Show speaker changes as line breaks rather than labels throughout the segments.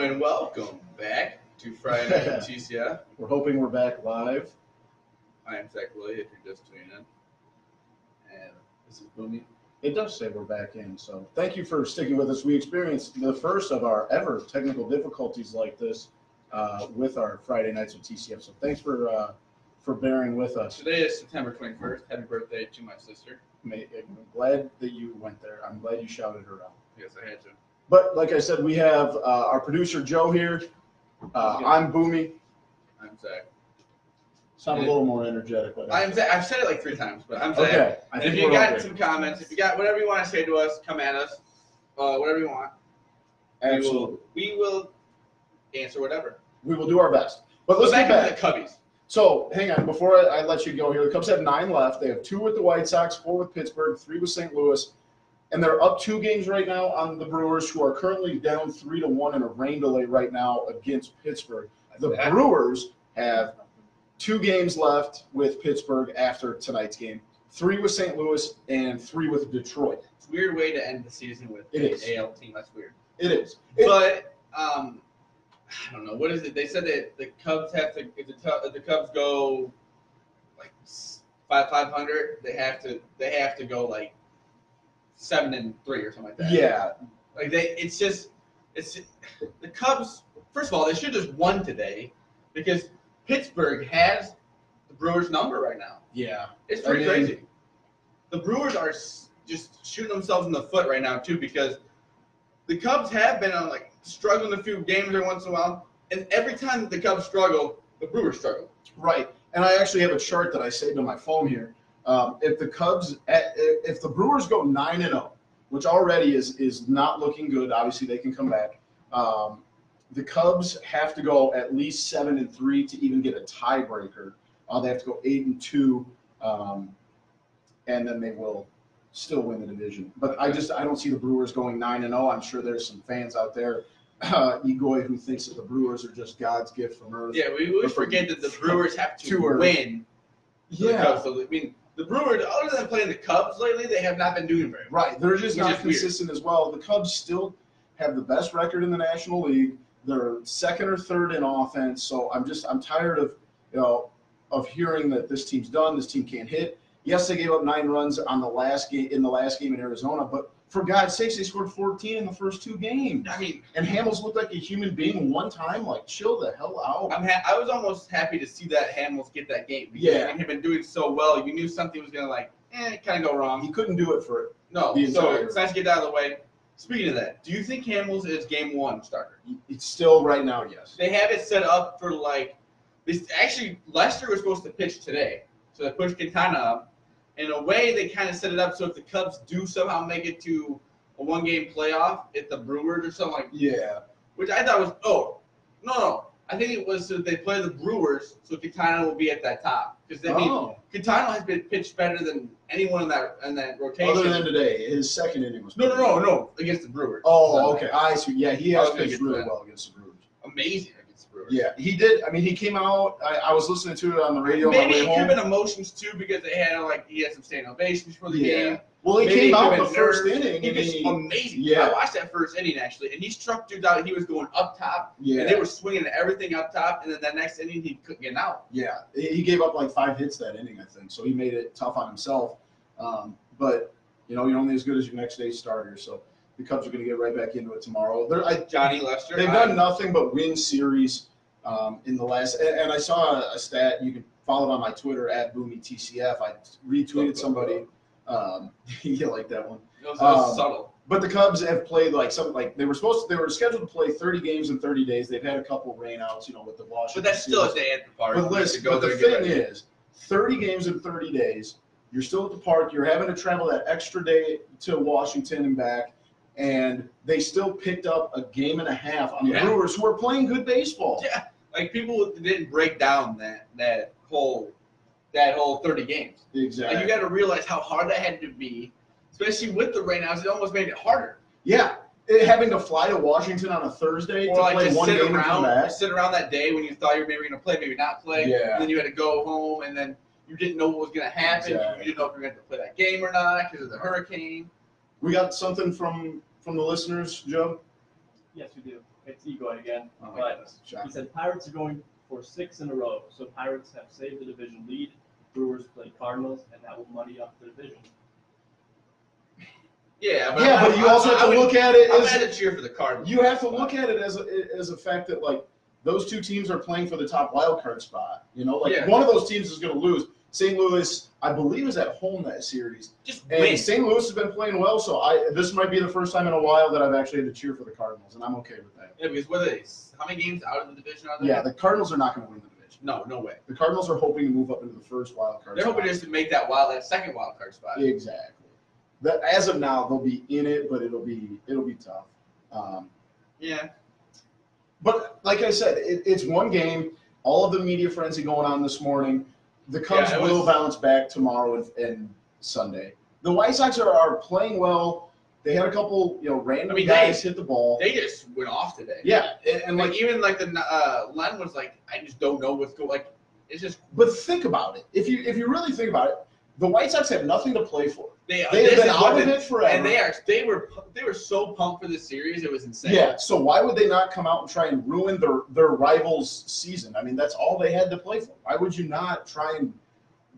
and welcome back to Friday Night with TCF.
We're hoping we're back live.
I am Zach Willie, if you're just tuning in. And this is Boomy.
It does say we're back in, so thank you for sticking with us. We experienced the first of our ever technical difficulties like this with our Friday Nights with TCF, so thanks for bearing with us.
Today is September 21st. Happy birthday to my sister.
I'm glad that you went there. I'm glad you shouted her out.
Yes, I had to.
But like I said, we have our producer Joe here. I'm Boomy.
I'm Zach.
Sound a little more energetic.
I'm Zach. I've said it like 3 times, but I'm Zach.
Okay.
And if you got some comments, if you got whatever you want to say to us, come at us. Whatever you want.
Absolutely.
We will answer whatever.
We will do our best. But let's get
back
back.
to the Cubbies.
So, hang on. Before I let you go here, the Cubs have 9 left. They have 2 with the White Sox, 4 with Pittsburgh, 3 with St. Louis. And they're up 2 games right now on the Brewers, who are currently down 3-1 in a rain delay right now against Pittsburgh. The Brewers have 2 games left with Pittsburgh after tonight's game, 3 with St. Louis and 3 with Detroit.
It's a weird way to end the season with an AL team. That's weird.
It is.
But I don't know. What is it? They said that the Cubs have to. If the Cubs go like 500, they have to go like 7-3 or something like that.
Yeah.
Like it's the Cubs. First of all, they should have just won today because Pittsburgh has the Brewers' number right now.
Yeah.
It's pretty crazy. The Brewers are just shooting themselves in the foot right now too because the Cubs have been on struggling a few games every once in a while, and every time that the Cubs struggle, the Brewers struggle.
Right. And I actually have a chart that I saved on my phone here. If the Brewers go 9-0, which already is not looking good, obviously they can come back. The Cubs have to go at least 7-3 to even get a tiebreaker. They have to go 8-2, and then they will still win the division. But I don't see the Brewers going 9-0. I'm sure there's some fans out there, Egoy, who thinks that the Brewers are just God's gift from Earth.
Yeah, we always forget that the Brewers have to win.
Yeah.
So, I mean, the Brewers, other than playing the Cubs lately, they have not been doing very well.
Right. They're just not consistent as well. The Cubs still have the best record in the National League. They're 2nd or 3rd in offense. So I'm tired of hearing that this team's done, this team can't hit. Yes, they gave up 9 runs on the last game in Arizona, but for God's sakes, they scored 14 in the first 2 games.
I mean,
and Hamels looked like a human being one time. Like, chill the hell out.
I was almost happy to see that Hamels get that game. Because he had been doing so well. You knew something was going to kind of go wrong.
He couldn't do it for
so it's nice to get that out of the way. Speaking of that, do you think Hamels is game 1 starter?
It's still right now, yes.
They have it set up for actually Lester was supposed to pitch today, so they pushed Quintana up. In a way, they kind of set it up so if the Cubs do somehow make it to a 1-game playoff, if the Brewers or something which I thought was no. I think it was so they play the Brewers, so Quintana will be at that top because Quintana has been pitched better than anyone in that rotation.
Other than today, his 2nd inning was
no against the Brewers.
Oh, okay, I see. Yeah, he has pitched really well against the Brewers.
Amazing against the Brewers.
Yeah, he did. I mean, he came out. I was listening to it on the radio.
Maybe it could have been emotions too because they had he had some standing ovations for the game.
Well, he came out the first inning.
He was amazing.
Yeah.
I watched that first inning, actually, and he struck dudes out. He was going up top, and they were swinging everything up top, and then that next inning, he couldn't get out. Yeah,
he gave up 5 hits that inning, I think, so he made it tough on himself. But, you're only as good as your next day's starter, so the Cubs are going to get right back into it tomorrow.
Johnny Lester.
They've done nothing but win series in the last – and I saw a stat. You can follow it on my Twitter, @BoomyTCF. I retweeted somebody – you like that one.
It was subtle.
But the Cubs have played they were scheduled to play 30 games in 30 days. They've had a couple of rainouts, with the Washington.
But that's still a day at the park.
But listen, the thing is, 30 games in 30 days, you're still at the park. You're having to travel that extra day to Washington and back, and they still picked up a game and a half on the Brewers, who are playing good baseball.
Yeah, people didn't break down that whole 30 games.
Exactly.
And you got to realize how hard that had to be, especially with the rainouts. It almost made it harder.
Yeah, having to fly to Washington on a Thursday to play one game and come back.
Sit around that day when you thought you were maybe going to play, maybe not play.
Yeah.
And then you had to go home, and then you didn't know what was going to happen.
Exactly.
You didn't know if you were going to play that game or not because of the hurricane.
We got something from the listeners, Joe?
Yes, we do. it's ego again.
Oh,
But he said Pirates are going for 6 in a row. So Pirates have saved the division lead. Brewers play Cardinals, and that will muddy up the division.
Yeah,
but you also have to look at it
I'm
as
going to cheer for the Cardinals.
you have to look at it as a fact that like those two teams are playing for the top wild card spot. You know, like one of those teams is going to lose. St. Louis, I believe, is at home that series. And St. Louis has been playing well, so this might be the first time in a while that I've actually had to cheer for the Cardinals, and I'm okay with that.
Yeah, because what are they? How many games out of the division are they?
Yeah, the Cardinals are not going to win the division.
No way.
The Cardinals are hoping to move up into the first wild card
They're
spot.
hoping just to make that second wild card spot.
Exactly. That as of now, they'll be in it, but it'll be tough.
Yeah.
But like I said, it's one game. All of the media frenzy going on this morning. The Cubs will bounce back tomorrow and Sunday. The White Sox are playing well. They had a couple, random guys hit the ball.
They just went off today.
Yeah, and
like even like the Len was like, I just don't know what's going. Like it's just.
But think about it. If you really think about it, the White Sox have nothing to play for. They've been out of it forever.
And they were so pumped for this series, it was insane.
Yeah, so why would they not come out and try and ruin their rivals' season? I mean, that's all they had to play for. Why would you not try and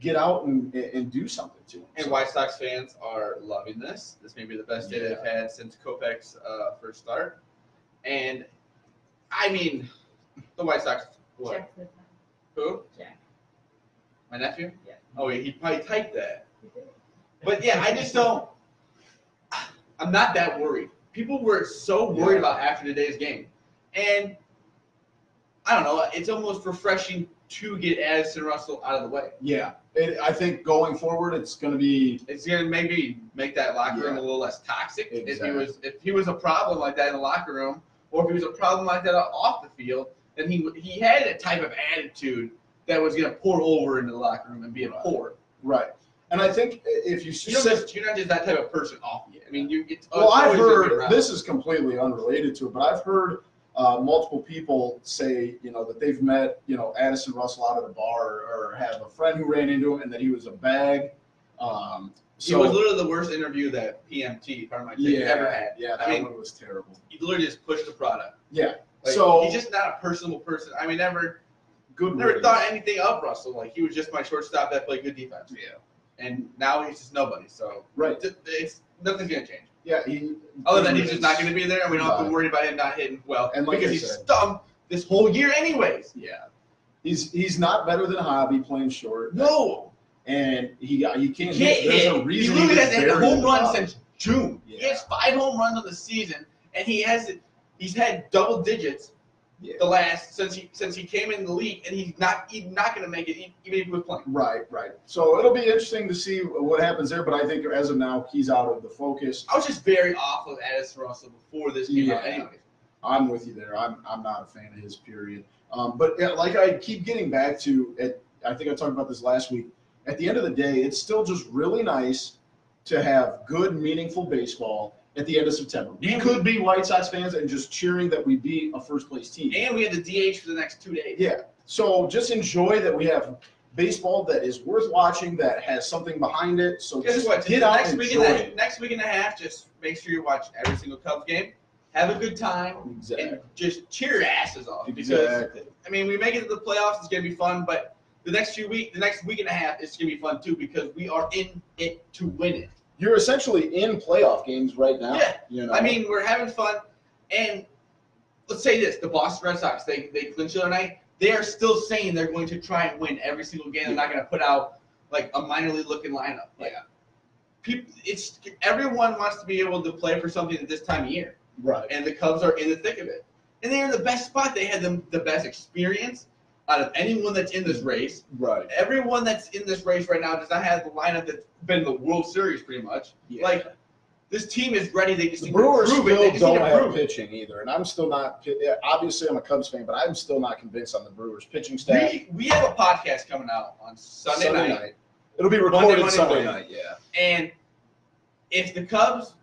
get out and do something to them?
And White Sox fans are loving this. This may be the best day they've had since Kopech's first start. And, I mean, the White Sox, what? Who?
Jack.
My nephew?
Yeah.
Oh, he probably typed that. But, yeah, I just don't – I'm not that worried. People were so worried about after today's game. And, I don't know, it's almost refreshing to get Addison Russell out of the way.
Yeah. I think going forward, it's going to
maybe make that locker room a little less toxic.
Exactly.
If he was a problem like that in the locker room, or if he was a problem like that off the field, then he had a type of attitude that was going to pour over into the locker room and be a pour.
Right. And I think if
you're not just that type of person off yet. I mean,
I've heard, this is completely unrelated to it, but I've heard multiple people say, that they've met, Addison Russell out of the bar or have a friend who ran into him and that he was a bag.
He was literally the worst interview that PMT, part of my team, ever had.
Yeah, that one was terrible.
He literally just pushed the product.
Yeah.
He's just not a personable person. I mean, never thought anything of Russell. Like, he was just my shortstop that played good defense.
Yeah.
And now he's just nobody. So nothing's going to change.
Yeah.
Other than he's just not going to be there, and we don't have to worry about him not hitting well.
And like
because he's stung this whole year anyways.
Yeah. He's not better than Hobby playing short.
No.
And he can't
hit.
There's a reason
he literally hasn't had a home run since June.
Yeah.
He has 5 home runs on the season, and he's had double digits the last since he came in the league, and he's not going to make it even if he was playing.
Right. So it'll be interesting to see what happens there, but I think as of now he's out of the focus.
I was just very off of Addison Russell before this came out. Anyway,
I'm with you there. I'm not a fan of his period. But like I keep getting back to, I think I talked about this last week. At the end of the day, it's still just really nice to have good, meaningful baseball at the end of September. We could be White Sox fans and just cheering that we beat a first-place team.
And we have the DH for the next 2 days.
Yeah. So just enjoy that we have baseball that is worth watching, that has something behind it. So just get out and enjoy it.
Next week and a half, just make sure you watch every single Cubs game. Have a good time.
Exactly.
And just cheer your asses off.
Exactly.
Because, I mean, we make it to the playoffs. It's going to be fun. But the next week and a half, it's going to be fun, too, because we are in it to win it.
You're essentially in playoff games right now.
Yeah. I mean, we're having fun. And let's say this. The Boston Red Sox, they clinched the other night. They are still saying they're going to try and win every single game. They're not going to put out, like, a minor league looking lineup. Everyone wants to be able to play for something at this time of year.
Right.
And the Cubs are in the thick of it. And they're in the best spot. They had the best experience out of anyone that's in this race.
Right.
Everyone that's in this race right now does not have the lineup that's been in the World Series pretty much. Yeah. Like, this team is ready. They just
the Brewers still don't have pitching either. And I'm still not – obviously, I'm a Cubs fan, but I'm still not convinced on the Brewers pitching staff.
We have a podcast coming out on Sunday night.
It'll be recorded
Monday
Sunday
morning.
night, yeah.
And if the Cubs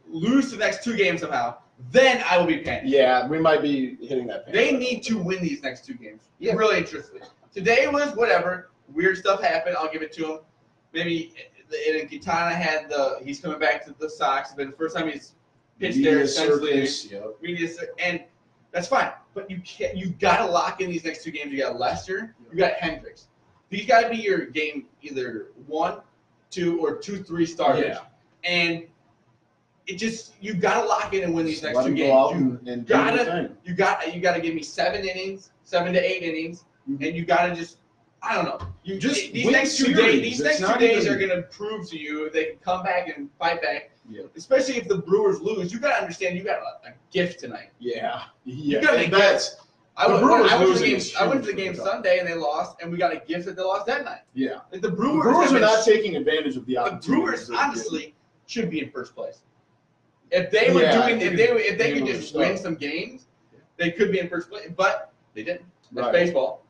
lose the next 2 games somehow, then I will be panicking.
Yeah, we might be hitting that panic.
They need to win these next 2 games. Yeah. Really interesting. Today was whatever. Weird stuff happened. I'll give it to him. Maybe Quintana he's coming back to the Sox. It's been the first time he's pitch there
circus,
and that's fine. But you got to lock in these next 2 games. You got Leicester, you got Hendricks. These got to be your game, either 1, 2, or 2, 3 starters.
Yeah.
And it just you got to lock in and win these next 2 games. You got to give me 7 innings, 7 to 8 innings, and you got to just. I don't know. These next 2 days are going to prove to you if they can come back and fight back. Yeah. Especially if the Brewers lose, you got to understand you got a gift tonight.
Yeah.
You got a gift. I went to the game Sunday and they lost, and we got a gift that they lost that night.
Yeah.
Like the Brewers
are not taking advantage of the
opportunity. The Brewers honestly should be in first place. If they were if they could just win some games, they could be in first place. But they didn't. That's baseball.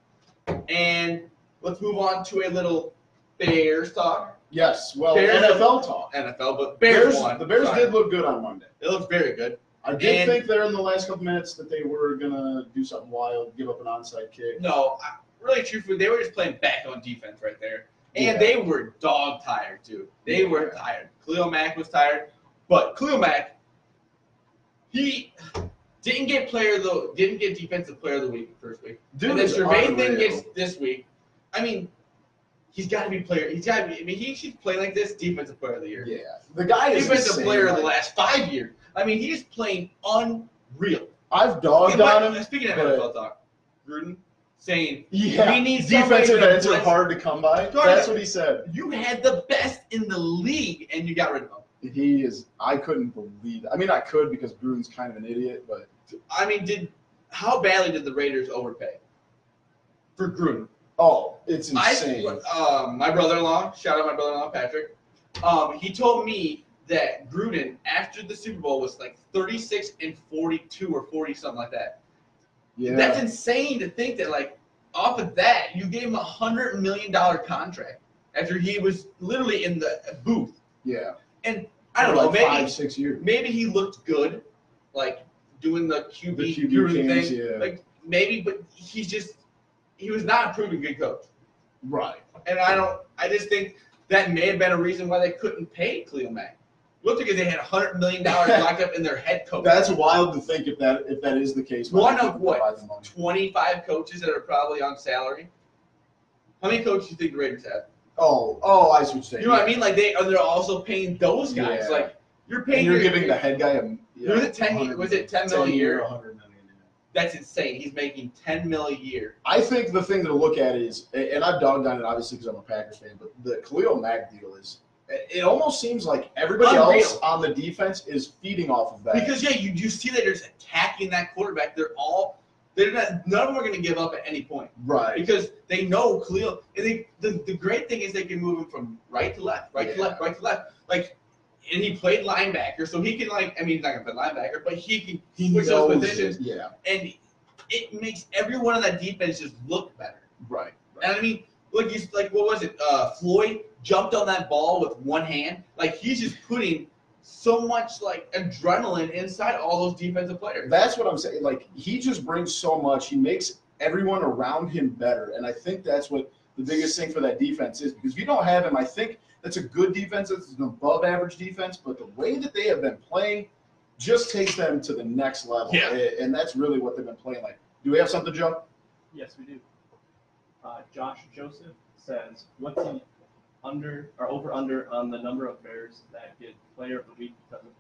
And let's move on to a little Bears talk.
Yes, well, NFL talk.
NFL, but Bears won.
The Bears did look good on Monday.
It looked very good.
I did think there in the last couple minutes that they were going to do something wild, give up an onside kick.
No, really, truthfully, they were just playing back on defense right there. And they were dog tired, too. They were tired. Khalil Mack was tired. But Khalil Mack, he didn't get defensive player of the week first week. And then Gervain then gets this week. I mean, he's got to be player. He should play like this, defensive player of the year.
Yeah, the guy is
defensive player of the last 5 years. I mean, he's playing unreal.
I've dogged on him.
Speaking of NFL talk, Gruden saying
we need defensive ends are hard to come by. That's what he said.
You had the best in the league, and you got rid of him.
He is. I couldn't believe it. I mean, I could because Gruden's kind of an idiot, but
I mean, how badly did the Raiders overpay for Gruden?
Oh, it's insane.
My brother-in-law, shout out my brother-in-law Patrick. He told me that Gruden after the Super Bowl was like 36-42 or 40 something like that. Yeah, that's insane to think that like off of that you gave him $100 million contract after he was literally in the booth.
Yeah,
and I don't know, maybe
5-6 years.
Maybe he looked good, like doing the QB
cams,
thing.
Yeah.
Like maybe, but he was not a proven good coach.
Right.
And I just think that may have been a reason why they couldn't pay Khalil Mack. Looked like they had $100 million locked up in their head coach.
That's wild to think if that is the case.
One of what? 25 coaches that are probably on salary. How many coaches do you think the Raiders have?
Oh, I see what you're saying.
You know what I mean? Like they're also paying those guys.
Yeah.
Like you're paying.
And you're giving the head guy
was it 10 million a year?
100 million.
That's insane. He's making $10 million a year.
I think the thing to look at is, and I've dogged on it obviously because I'm a Packers fan, but the Khalil Mack deal is. It almost semes like everybody else on the defense is feeding off of that.
Because you see that they're just attacking that quarterback. None of them are going to give up at any point.
Right.
Because they know Khalil. And the great thing is they can move him from right to left, right to left. Like, and he played linebacker, so he can he's not going to play linebacker, but he can switch those positions.
Yeah.
And it makes everyone on that defense just look better.
Right.
And I mean, what was it? Floyd jumped on that ball with one hand. Like he's just putting so much like adrenaline inside all those defensive players.
That's what I'm saying. Like he just brings so much. He makes everyone around him better, and I think that's what the biggest thing for that defense is. Because if you don't have him, I think that's a good defense. It's an above-average defense, but the way that they have been playing just takes them to the next level.
Yeah.
And that's really what they've been playing like. Do we have something, Joe?
Yes, we do. Josh Joseph says, what's the over/under on the number of Bears that get player of the week because of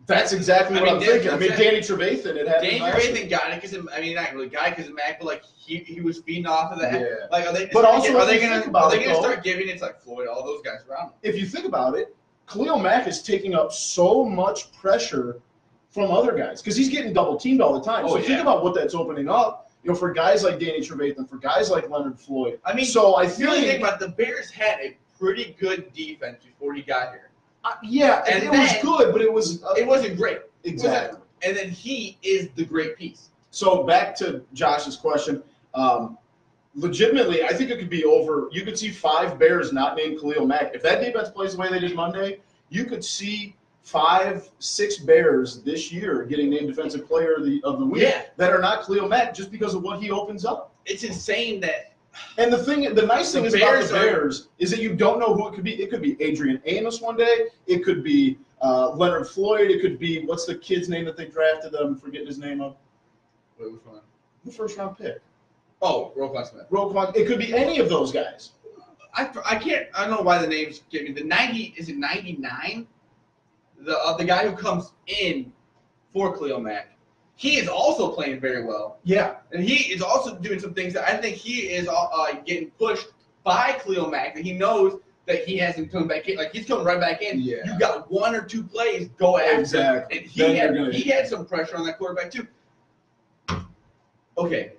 That's exactly what I'm thinking. I mean, Danny Trevathan, it happened.
Danny Trevathan got it because not really got it because of Mac, but like he was feeding off of that.
Yeah.
Like, are they gonna start giving it to like Floyd, all those guys around him?
If you think about it, Khalil Mack is taking up so much pressure from other guys because he's getting double teamed all the time. Think about what that's opening up. For guys like Danny Trevathan, for guys like Leonard Floyd.
I mean,
so I feel
really think about the Bears had a pretty good defense before he got here.
And it was good, but it
wasn't great.
Exactly.
And then he is the great piece.
So back to Josh's question. Legitimately, I think it could be over. You could see 5 Bears not named Khalil Mack. If that defense plays the way they did Monday, you could see 5-6 Bears this year getting named Defensive Player of the Week that are not Khalil Mack just because of what he opens up.
It's insane that.
And the nice thing is about the Bears is that you don't know who it could be. It could be Adrian Amos one day. It could be Leonard Floyd. It could be, what's the kid's name that they drafted? I'm forgetting his name of.
Wait, which one?
The first round pick.
Oh, Roquan Smith.
Roquan. It could be any of those guys.
I don't know why the names get me. The 90, is it 99? The guy who comes in for Khalil Mack. He is also playing very well.
Yeah.
And he is also doing some things that I think he is getting pushed by Khalil Mack, that he knows that he hasn't come back in. Like, he's coming right back in.
Yeah.
You got 1 or 2 plays, go after
Exactly.
him. And he had some pressure on that quarterback, too. Okay.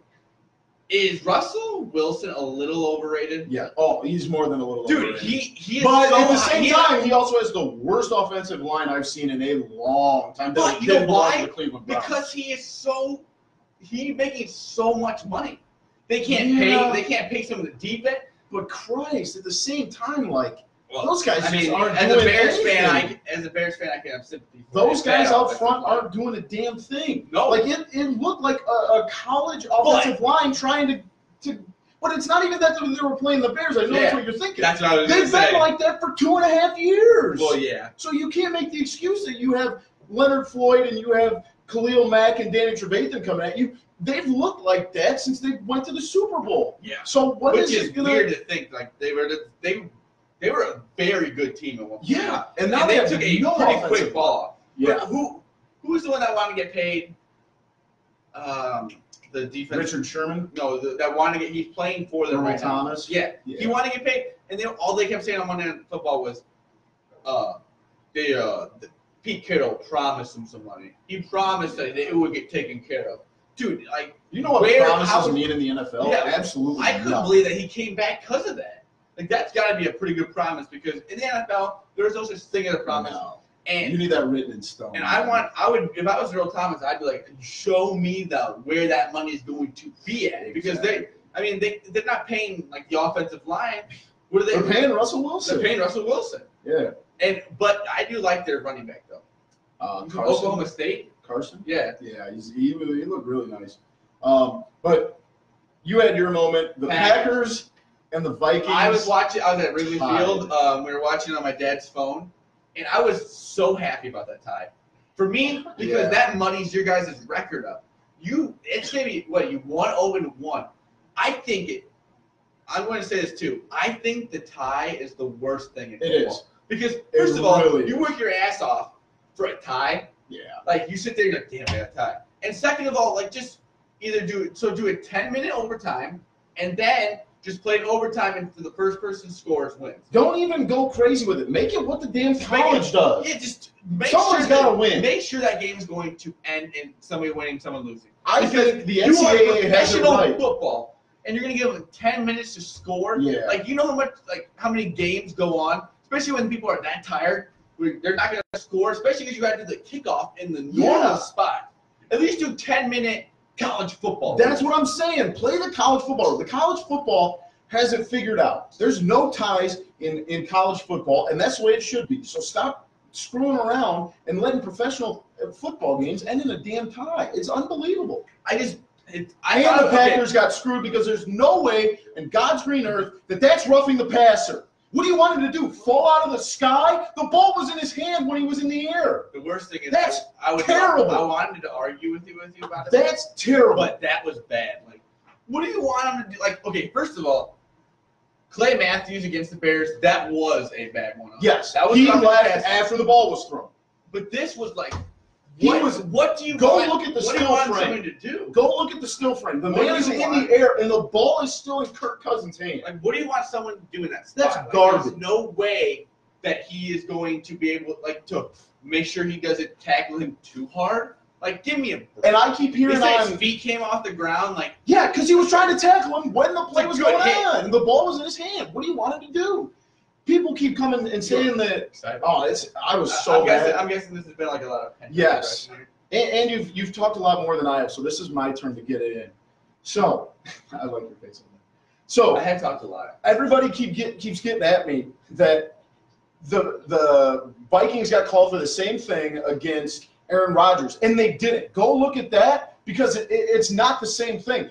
Is Russell Wilson a little overrated?
Yeah. Oh, he's more than a little
Dude,
overrated.
he is
But
so
at the
high.
same time, he also has the worst offensive line I've seen in a long time.
But you know why?
The Cleveland Browns.
Because he's making so much money. They can't pay some of the defense.
But Christ, at the same time, like, those guys
I
just
mean,
aren't
as
doing
a Bears
anything.
fan, I can have sympathy for
Those
that
guys out
offensive
front
line.
aren't doing a damn thing.
No.
Like, it looked like a college offensive line trying to but it's not even that they were playing the Bears. I know that's what you're thinking.
That's what I was going to
They've
say.
been like that for 2.5 years.
Well, yeah.
So you can't make the excuse that you have Leonard Floyd and you have Khalil Mack and Danny Trevathan coming at you. They've looked like that since they went to the Super Bowl.
Yeah.
So
Which is weird to think. Like, they were a very good team at one point.
Yeah, and now
they
they
took
have
a
no
pretty
offensive
quick ball off.
Yeah.
But who's the one that wanted to get paid? The defense.
Richard Sherman.
No, that wanted to get. He's playing for them
Earl
right now.
Thomas.
Yeah, he wanted to get paid, and all they kept saying on Monday Night Football was, Pete Carroll promised him some money. He promised that it would get taken care of. Dude, like,
You know what promises mean in the NFL?
Yeah,
Absolutely.
I couldn't believe that he came back because of that. Like, that's got to be a pretty good promise, because in the NFL, there's no such thing as a promise.
No.
And
You need that written in stone.
and I would, if I was Earl Thomas, I'd be like, show me where that money is going to be at, because they're not paying like the offensive line. What are they?
They're paying Russell Wilson.
They're paying Russell Wilson.
Yeah.
But I do like their running back though.
Carson.
Oklahoma State.
Carson.
Yeah.
Yeah. He looked really nice. But you had your moment. The Packers and the Vikings.
I was at Wrigley
Tied.
Field. We were watching on my dad's phone, and I was so happy about that tie. For me, because that muddies your guys' record up. It's maybe you 1-0-1. I'm going to say this too. I think the tie is the worst thing in football.
It is.
Because first of all,
really
you work your ass off for a tie.
Yeah.
Like, you sit there and you're like, damn, I got a tie. And second of all, like, just either do a 10-minute overtime and then just play it overtime, and the first person scores wins.
Don't even go crazy with it. Make it what the damn college does.
Yeah, just make
Someone's
sure
gotta win.
Make sure that game's going to end in somebody winning, someone losing.
I think the
You are
NCAA has it
professional
right.
football, and you're going to give them 10 minutes to score.
Yeah.
Like, you know how many games go on, especially when people are that tired. They're not going to score, especially because you got to do the kickoff in the normal spot. At least do 10-minute college football.
That's what I'm saying. Play the college football. The college football has it figured out. There's no ties in college football, and that's the way it should be. So stop screwing around and letting professional football games end in a damn tie. It's unbelievable. The Packers got screwed because there's no way in God's green earth that's roughing the passer. What do you want him to do? Fall out of the sky? The ball was in his hand when he was in the air.
The worst thing is
That's terrible.
I wanted to argue with you about it.
That's terrible.
But that was bad. Like, what do you want him to do? Like, okay, first of all, Clay Matthews against the Bears, that was a bad one.
Yes,
that was
he left after the ball was thrown.
But this was like,
What do you look at the still frame?
To do?
Go look at the still frame. The man is in the air, and the ball is still in Kirk Cousins' hand.
Like, what do you want someone to do in that spot?
That's
like,
garbage.
There's no way that he is going to be able, to make sure he doesn't tackle him too hard. Like, give me a break.
And I keep hearing
his feet came off the ground, like.
Yeah, because he was trying to tackle him when the play was going
hit.
on, and the ball was in his hand. What do you want him to do? People keep coming and saying that. I was so mad.
I'm guessing this has been like a lot of.
Yes. And you've talked a lot more than I have, so this is my turn to get it in. So, I like your face on that. So
I have talked a lot.
Everybody keeps getting at me that the Vikings got called for the same thing against Aaron Rodgers, and they didn't. Go look at that, because it's not the same thing.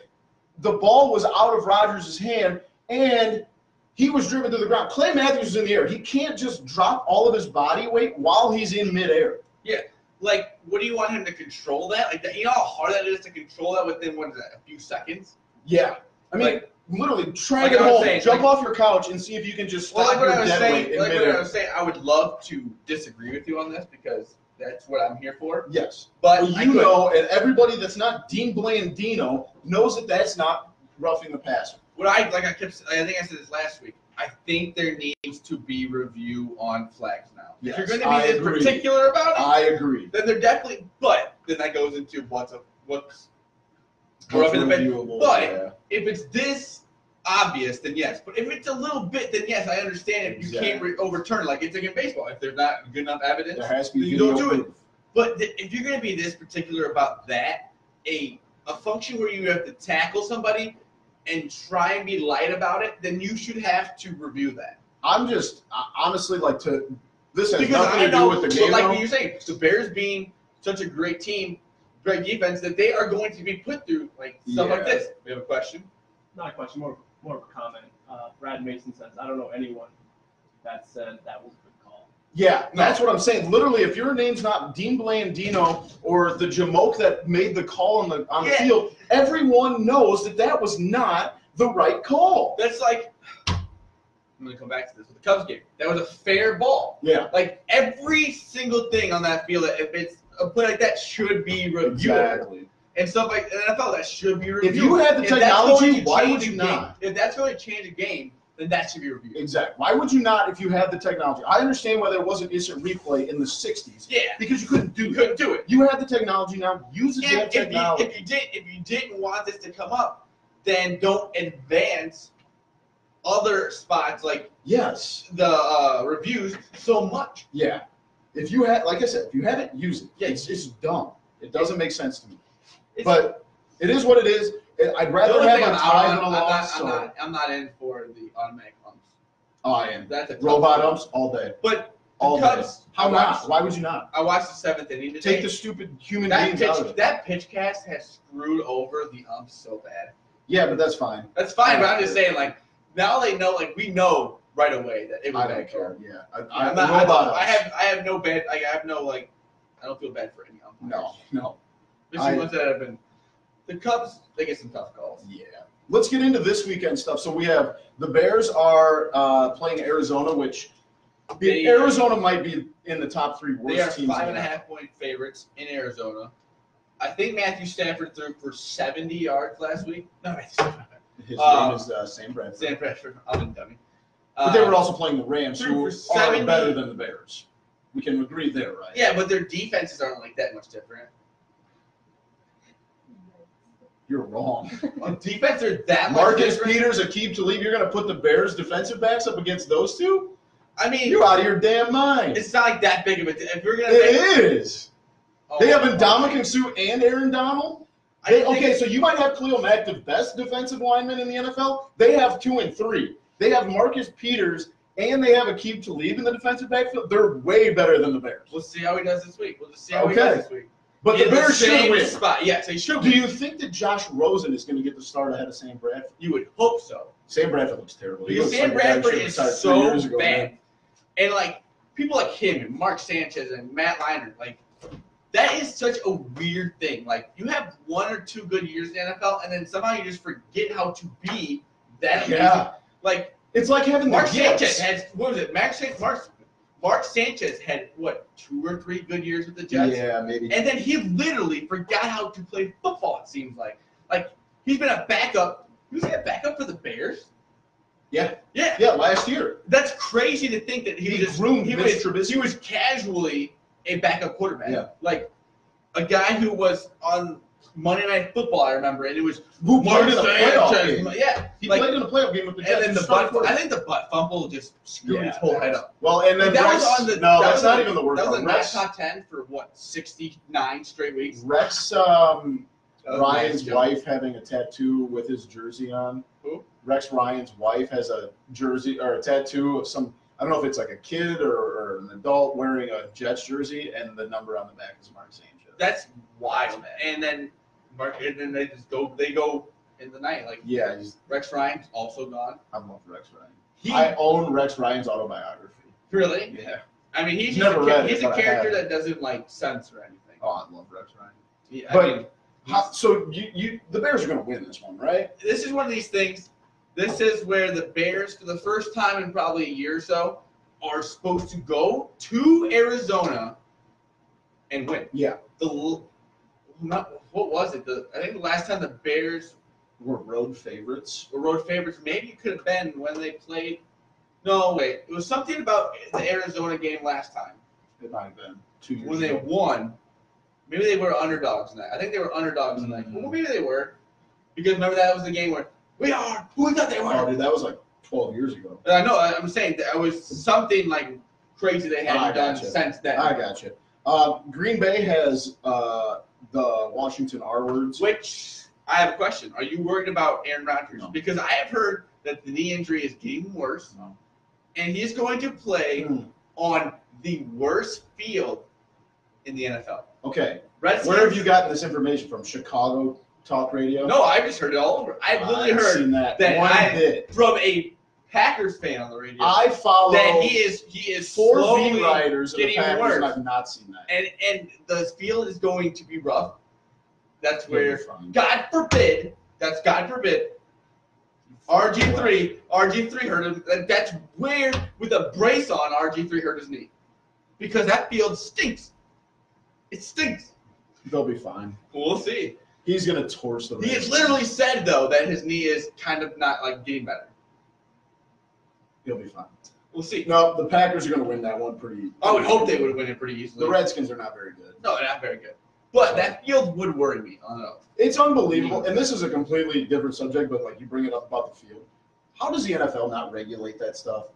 The ball was out of Rodgers' hand, and he was driven to the ground. Clay Matthews is in the air. He can't just drop all of his body weight while he's in midair.
Yeah. Like, what do you want him to control that? Like, you know how hard that is to control that within, what is that, a few seconds?
Yeah. I mean,
like,
literally, try
like
to get home,
saying,
jump
like,
off your couch, and see if you can just
well,
stop
like what
your
I was
dead
saying,
weight in
like what
midair.
I was saying, I would love to disagree with you on this because that's what I'm here for.
Yes.
But
Well, you know, and everybody that's not Dean Blandino knows that that's not roughing the passer.
What I think I said this last week. I think there needs to be review on flags now.
Yes,
if you're going to be this particular about it,
I agree.
then they're definitely. But then that goes into what's roughing the passer. But if it's this obvious, then yes. But if it's a little bit, then yes, I understand if you can't overturn. Like it's like in baseball, if there's not good enough evidence,
there has to be
you don't do it. But if you're going to be this particular about that, a function where you have to tackle somebody and try and be light about it, then you should have to review that.
I'm just honestly like to. This has
because
nothing to do with the game.
Like what you're saying, the Bears being such a great team, great defense, that they are going to be put through like stuff like this. We have a question.
Not a question, more of a comment. Brad Mason says, I don't know anyone that said that was a good call.
Yeah, that's what I'm saying. Literally, if your name's not Dean Blandino or the Jamoke that made the call on the field, everyone knows that was not the right call.
That's like, I'm going to come back to this with the Cubs game. That was a fair ball.
Yeah.
Like every single thing on that field, if it's a play like that, should be reviewed.
Exactly.
And stuff like the NFL, that should be reviewed.
If you had the technology, why would you not?
If that's going to change a game, then that should be reviewed.
Exactly. Why would you not if you had the technology? I understand why there wasn't instant replay in the 60s.
Yeah.
Because you couldn't do
it.
You had the technology now. Use the damn technology.
If you didn't want this to come up, then don't advance other spots like the reviews so much.
Yeah. If you had, like I said, if you have it, use it. Yeah. It's dumb. It doesn't make sense to me. But it is what it is. I'd rather have a tie than a loss.
I'm not in for the automatic umps.
Oh, I am.
That's a
robot umps all day.
But
all day. How not? Why would you not?
I watched the seventh inning today.
Take the stupid human beings out of it.
That pitch cast has screwed over the umps so bad.
Yeah, but that's fine.
That's fine, but I'm just saying, like, now they know, like, we know right away that it was
bad.
I don't care.
Yeah.
I have no bad, like, I don't feel bad for any umpires.
No.
Especially ones that have been, the Cubs, they get some tough calls.
Yeah. Let's get into this weekend stuff. So we have the Bears are playing Arizona, which Arizona might be in the top three worst teams.
They are 5.5-point favorites in Arizona. I think Matthew Stafford threw for 70 yards last week. No, Matthew Stafford.
His name is Sam Bradford.
Sam Bradford. I'm a dummy.
But they were also playing the Rams, who are better than the Bears. We can agree there, right?
Yeah, but their defenses aren't like that much different.
You're wrong.
On defense, they're that much
Marcus
different.
Peters, Aqib Talib, you're going to put the Bears defensive backs up against those two?
I mean,
you're out of your damn mind.
It's not like that big of a – if you're going
to – It is. They have Ndamukong Suh and Aaron Donald. So you might have Khalil Mack, the best defensive lineman in the NFL. They have 2 and 3. They have Marcus Peters and they have Aqib Talib in the defensive backfield. They're way better than the Bears.
We'll see how he does this week. We'll just see how he does this week.
But the Bears should win.
Spot. Yes, they should win.
Do you think that Josh Rosen is going to get the start ahead of Sam Bradford?
You would hope so.
Sam Bradford looks terrible.
Because Sam Bradford is so bad. And, like, people like him and Mark Sanchez and Matt Leinart, like, that is such a weird thing. Like, you have 1 or 2 good years in the NFL, and then somehow you just forget how to be that amazing.
Yeah.
Like,
it's like having
Mark Sanchez has, what was it? Mark Sanchez had, 2 or 3 good years with the Jets?
Yeah, maybe.
And then he literally forgot how to play football, it seems like. Like, he's been a backup. He was a backup for the Bears?
Yeah.
Yeah.
Yeah, last year.
That's crazy to think that he was casually a backup quarterback.
Yeah.
Like, a guy who was on Monday Night Football, I remember, and it was
who played in a playoff game.
Yeah,
he played in a playoff game with the Jets.
And then I think the butt fumble just screwed his whole head up.
Well, and then that's not even the worst.
That was Rex top 10 for 69 straight weeks.
Rex Ryan's wife having a tattoo with his jersey on.
Who?
Rex Ryan's wife has a jersey or a tattoo of some. I don't know if it's like a kid or an adult wearing a Jets jersey, and the number on the back is Mark Sanchez.
That's wild. And then they go in the night. Like Rex Ryan's also gone.
I love Rex Ryan. I own Rex Ryan's autobiography.
Really?
Yeah.
I mean, he's
Never read it,
he's a
but I
character
have it.
that doesn't like censor anything.
Oh, I love Rex Ryan.
Yeah,
But
I mean,
so the Bears are going to win this one, right?
this is one of these things. This is where the Bears, for the first time in probably a year or so, are supposed to go to Arizona and win.
Yeah.
What was it? I think the last time the Bears
We're road favorites.
were road favorites, maybe it could have been when they played. No, wait. It was something about the Arizona game last time
It might have been 2 years
when they
ago.
won. Maybe they were underdogs in that. I think they were underdogs in that. Well, maybe they were. Because remember that was the game where we are who we thought they were.
Oh, dude, that was like 12 years ago.
I know. I'm saying that it was something like crazy they hadn't done
gotcha.
since then.
I got you. Green Bay has the Washington R words.
Which I have a question. Are you worried about Aaron Rodgers?
No.
Because I have heard that the knee injury is getting worse, and he's going to play on the worst field in the NFL.
Okay.
Redskins,
Where have you gotten this information from? Chicago Talk Radio?
No, I just heard it all over. I've literally heard
seen that
one
bit.
from a Packers fan on the radio
I follow
that he is
four
slowly
beat writers of the
getting
Packers,
worse.
and I've not seen that.
And the field is going to be rough. That's
It'll be
where
fine.
God forbid RG3 hurt him. That's where with a brace on RG3 hurt his knee. Because that field stinks. It stinks.
They'll be fine.
We'll see.
He's going to torch the
He has
Redskins.
literally said though that his knee is kind of not like getting better.
He'll be fine.
We'll see.
No, the Packers are going to win that one pretty.
I would hope they would win it pretty easily.
The Redskins are not very good.
No, they're not very good. But that field would worry me. I don't know.
It's unbelievable, and this is a completely different subject, but like you bring it up about the field. How does the NFL not regulate that stuff?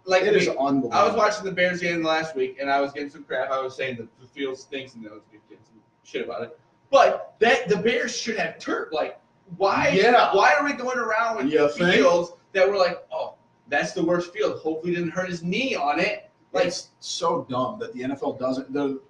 Like
It is unbelievable.
I was watching the Bears game last week, and I was getting some crap. I was saying that the field stinks, and I was getting some shit about it. But the Bears should have turf. Like, why?
Yeah.
Why are we going around with
You think?
fields that were like, oh, that's the worst field. Hopefully, he didn't hurt his knee on it. Like,
It's so dumb that the NFL doesn't.
one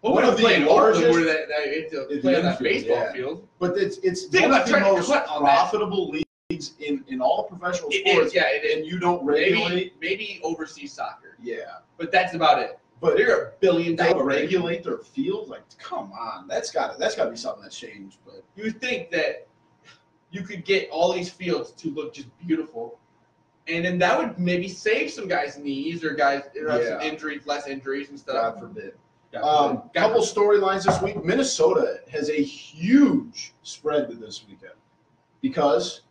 one
of
of
the
the
playing
largest-
Oakland where they play on that
infield,
baseball
yeah.
field.
But it's
Think
one
about
of the
trying to
most
cut on that.
profitable leagues in all professional
It
sports.
is, yeah, it is.
And you don't regulate.
Maybe overseas soccer,
Yeah,
but that's about it.
but
They're $1 billion.
they regulate their field. Like, come on, that's got to be something that's changed. But
You think that you could get all these fields to look just beautiful, and then that would maybe save some guys' knees or guys who have some
Yeah.
injuries, less injuries and stuff.
God forbid.
God forbid.
Couple storylines this week. Minnesota has a huge spread this weekend because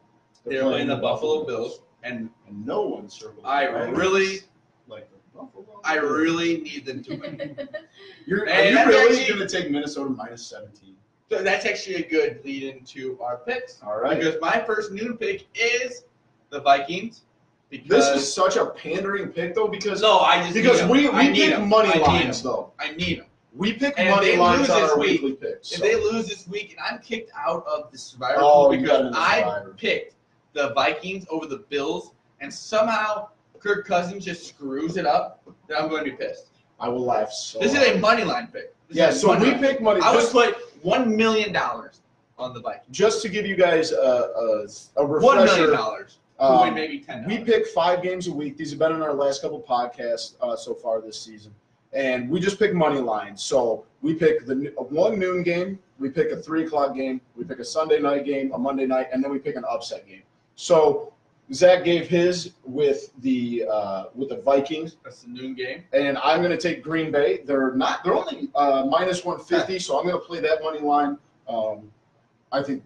They're playing the Buffalo Bills, and
and no one circles.
I
the wagons
really
like the Buffalo.
I
Bills.
really need them to win.
Are
And
you
that's
really
actually-
going to take Minnesota minus 17?
So that's actually a good lead into our picks.
All right.
Because my first noon pick is the Vikings.
This
Because
is such a pandering pick, though, because
I
we
need
pick
them.
money
I need
lines,
them.
though.
I need them.
We pick
And if
money
they
lines
lose
on
this
our
week-
weekly picks.
If
so-
they lose this week and I'm kicked out of the Survivor
Oh,
Pool
you got
because
in the
I
Survivor.
picked the Vikings over the Bills and somehow Kirk Cousins just screws it up, then I'm going to be pissed.
I will laugh so
This is
hard.
a money line pick. This
Yeah,
is a
so
money
we
line.
pick money.
I would
Just,
put $1 million on the Vikings.
just to give you guys a
$1
refresher,
million. To win
um,
maybe $10.
we pick 5 games a week. These have been in our last couple podcasts so far this season. And we just pick money lines. So we pick a 1 noon game, we pick a 3 o'clock game, we pick a Sunday night game, a Monday night, and then we pick an upset game. So Zach gave his with the Vikings,
That's the noon game.
and I'm going to take Green Bay. They're only minus 150, so I'm going to play that money line. I think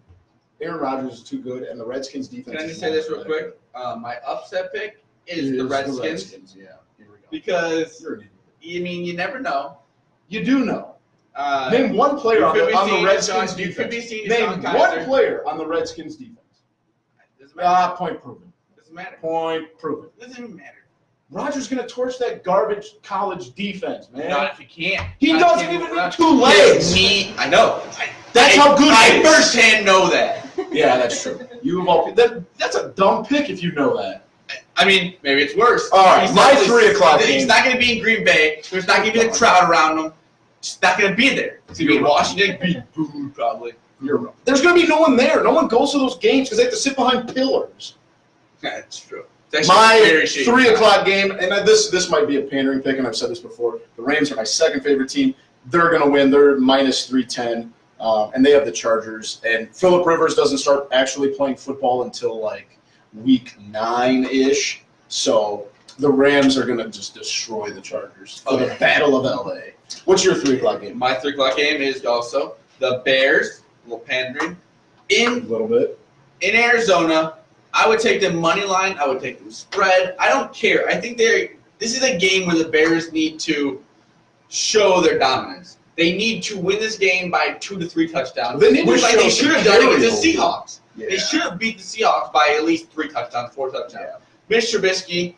Aaron Rodgers is too good, and the Redskins defense.
Can I
is
just say this
not
real
good.
quick? My upset pick is the Redskins
Yeah, here we go.
because
You're an idiot.
you never know.
You do know. Name one player
you
on
could be
the
seeing
Redskins
Deshaun- you
defense.
could be seeing
Name
Deshaun
one
Kaiser.
player on the Redskins defense.
Doesn't matter.
Point proven.
Doesn't matter.
Point proven.
Doesn't even matter.
Rodgers going to torch that garbage college defense, man.
Not if he can't.
He
Not
doesn't
if he
even
can.
need 2 legs.
I know.
That's how good he
I
is.
firsthand know that.
Yeah, that's true. You of all that's a dumb pick if you know that.
I mean, maybe it's worse.
All right,
He's
my
not-
3 o'clock
He's
game.
not going to be in Green Bay. There's not going to be the crowd around him. He's not going to be there. He's going to be in Washington. Be booed probably.
There's going to be no one there. No one goes to those games because they have to sit behind pillars.
That's true.
My 3 o'clock game, and this might be a pandering pick, and I've said this before. The Rams are my second favorite team. They're going to win. They're minus 310, and they have the Chargers. And Phillip Rivers doesn't start actually playing football until like week 9-ish. So the Rams are going to just destroy the Chargers for the Battle of LA. What's your 3 o'clock game?
My 3 o'clock game is also the Bears, a little pandering,
A little bit.
In Arizona. I would take them money line. I would take them spread. I don't care. I think this is a game where the Bears need to show their dominance. They need to win this game by 2 to 3 touchdowns.
They
should have done it with the Seahawks.
Yeah.
They should have beat the Seahawks by at least 3 touchdowns, 4 touchdowns.
Yeah.
Mitch Trubisky,